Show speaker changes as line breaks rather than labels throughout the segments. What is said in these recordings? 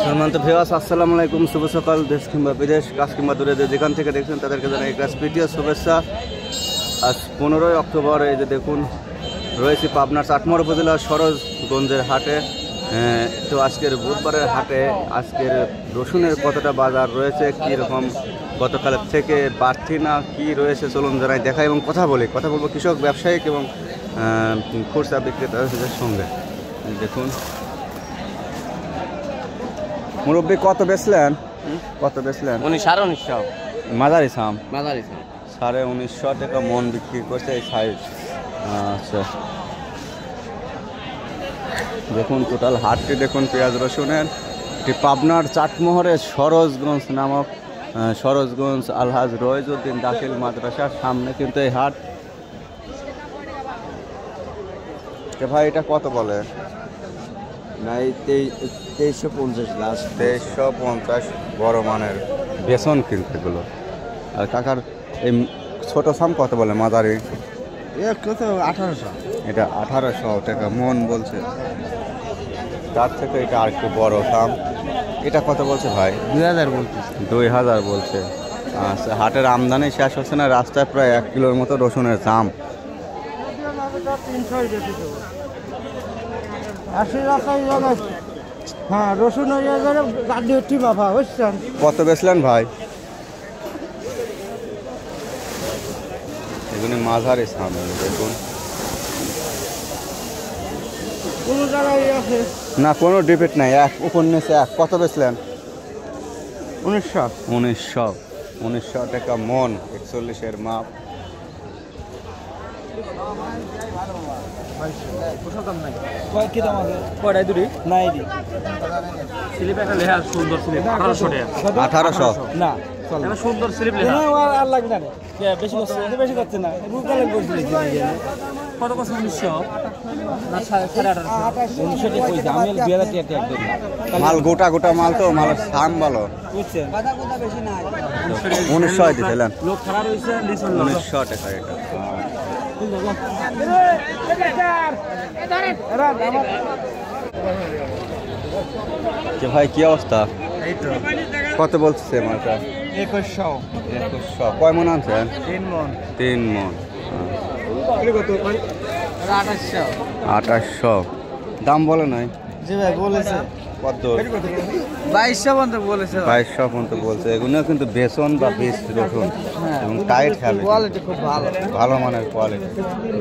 সম্মানিত ভিউয়ার্স, আসসালামু আলাইকুম। শুভ সকাল। দেশ কিংবা বিদেশ, কাছ কিংবা দূরে যেখান থেকে দেখছেন তাদেরকে জানাই একটা প্রীতীয় শুভেচ্ছা। আজ 15ই অক্টোবর। এই যে দেখুন, রয়েছে পাবনার চাটমোহর উপজেলার সরোজগঞ্জের হাটে। তো আজকের বুধবারের হাটে আজকের রসুনের কতটা বাজার রয়েছে, কীরকম গতকালের থেকে বাড়তি না কি রয়েছে, চলুন জানাই দেখা এবং কথা বলবো কৃষক, ব্যবসায়িক এবং খুচরা বিক্রেতাদের সঙ্গে। দেখুন মুরব্বী, কত বেচলেন?
19,500
মাঝারি সাম 19,500 টাকা মন বিক্রি করছে এই সাইজ। আচ্ছা, দেখুন টোটাল হাটটি দেখুন পেঁয়াজ রসুনের। এটি পাবনার চাটমোহরের সরোজগঞ্জ নামক সরোজগঞ্জ আলহাজ রয়জউদ্দিন দাখিল মাদ্রাসার সামনে কিন্তু এই হাট। ভাই এটা কত বলে?
নাই 2350 লাস্ট
2350 বড় মানের বেসন কিন্তু এগুলো। আর কাকার এই ছোট সাম কত বলে? মাদারি
কত 1800।
এটা 1800 টাকা মন বলছে। তার থেকে এটা আর একটু বড় সাম, এটা কত বলছে ভাই?
2000 বলছে।
2000 বলছে। আচ্ছা, হাটের আমদানি শেষ হচ্ছে না, রাস্তায় প্রায় 1 কিলোর মতো রসুনের দাম।
হ্যাঁ, রসুন
কত বেচলেন ভাই? এগুলি মাঝারি সামনে দেখুন,
কোনো জায়গায় আছে
না কোনো ডিবেট নাই, এক উপর নিচে এক। কত বেচলেন? 1900 টাকা মন, 41-এর মাপ। মাল গোটা গোটা মাল তো, মালের সাম ভালো। 1900 দিয়েছিলেন, 1900 টাকা এটা। ভাই কি অবস্থা? কত বলছে মালটা? 2100। কয় মন আনছেন? 3 মন। 2800 দাম বলে নাই?
জি ভাই বলেছে।
কত?
2200 পর্যন্ত বলেছে।
2200 পর্যন্ত বলছে। এগুলো কিন্তু বেসন বা বীজ রসুন এবং টাইট হবে,
কোয়ালিটি খুব ভালো,
ভালো মানের কোয়ালিটি।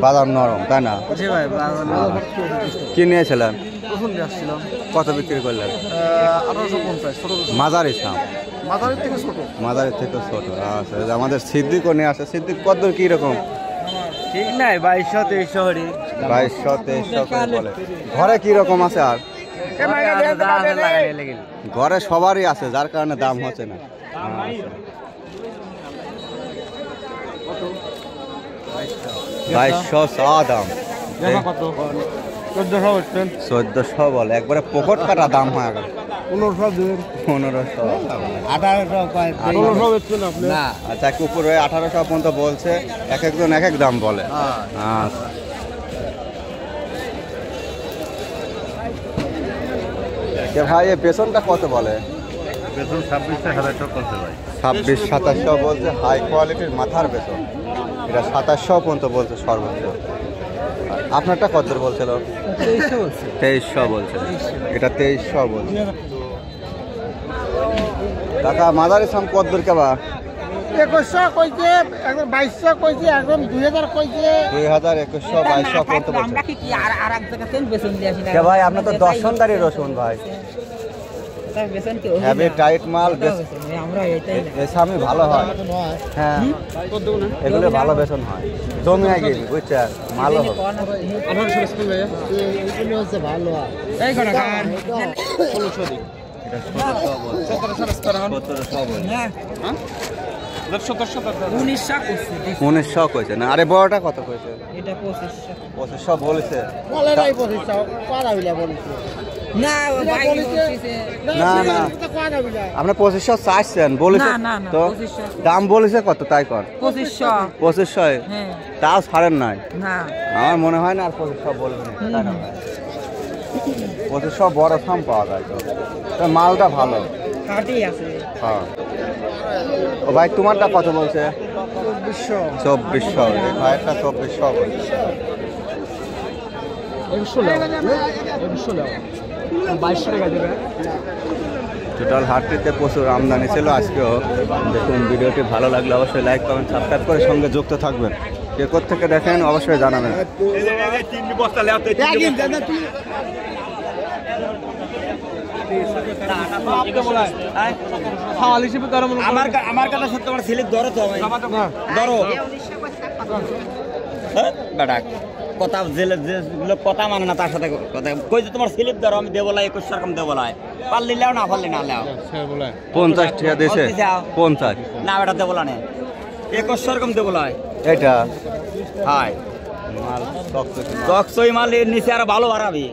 বাজার নরম, তাই না?
জি ভাই বাজার নরম।
কি নিয়েছিলেন?
রসুন যাচ্ছিলাম।
কত বিক্রি করলেন?
1850 ছোট রসুন।
মাঝারি সাম,
মাদারির থেকে ছোট।
মাঝারি থেকে ছোট। আচ্ছা, আমাদের সিদ্দিকও নিয়ে আসে। সিদ্দিক কত কি রকম?
ঠিক নাই, 2200 2300 হরি।
2200 2300 করে বলে। ঘরে কি রকম আছে? আর ঘরে সবারই আছে, যার কারণে দাম হচ্ছে না। 2200 চা দাম। 1400 বলে, একবারে পকেট কাটা দাম হয়। 1500
না।
আচ্ছা, কুকুর 1800 পর্যন্ত বলছে, এক একজন এক এক দাম বলে। আচ্ছা, ভাই এই বেসনটা কত বলে?
বেতন 26,000 করতে ভাই।
26-2700 বলছে, হাই কোয়ালিটির মাথার বেসন। এটা 2700 পর্যন্ত বলছে সর্বোচ্চ। আপনারটা কত বলছিল? 2300 বলছে। এটা 2300 বলছে। কাকা মাদারি সাম কত দূর কেবা?
2100 কইছে, একদম 2200 কইছে, একদম 2000 কইছে।
2000 2100 2200 পর্যন্ত বলছে।
আমরা কি আর এক জায়গা থেকে বেসন দিয়ে আসি না?
ভাই আপনার তো দর্শনদারি রসুন ভাই,
তার বেসন কি
হেভি টাইট মাল।
আমরা এটাই না।
এই সামই ভালো হয়। হ্যাঁ, এগুলো ভালো বেসন হয়, জমি আগে বুঝছেন, ভালো হবে।
1800 স্কুল ভাই, এগুলো হচ্ছে ভালো হয়। এই কোন কার 1600 দি।
এটা 1700 বলছে। 1700 বলছে।
হ্যাঁ,
1900 কইছে না? আরে বড়টা কত কইছে?
এটা 2500।
2500 বলেছে।
বলে নাই 2500, পারা হইলা বলেছে।
না ভাই বলছে
না না, আপনি 2500 চাইছেন বলেছে তো?
2500
দাম বলেছে কত তাই কর?
2500।
2500?
হ্যাঁ,
তাও ছাড়েন নাই?
না
আমার মনে হয় না আর 2500 বলবেন, তাই না? 2500 বড় সাম পাওয়া যায় তো। তো মালটা ভালো।
কাটি আছে
হ্যাঁ। ও ভাই তোমারটা কত বলছে? 2400। এই ভাইয়েরটা 2400 বলছে।
2200 টাকা দেবে।
টোটাল হাটটিতে প্রচুর আমদানি ছিল আজকেও। দেখুন, ভিডিওটি ভালো লাগলে অবশ্যই লাইক কমেন্ট সাবস্ক্রাইব করে সঙ্গে যুক্ত থাকবেন। কে কোত্থেকে দেখেন অবশ্যই জানাবেন।
আমার কথা সত্য, আমার ছেলে ধরো তো ধরো বেটা কথা যেগুলো কথা মানে না তার সাথে কথা কই যে তোমার স্লিপ ধরো আমি দেবো 21 রকম দেবো পারলি লাও না পারলি না লাও
50 টাকা দিয়েছে। 50
না বেটা দেবো না 21 রকম দেবো
এটা
হাই
মাল শক্ত।
দশই মাল এর নিচে আরো ভালো বাড়াবি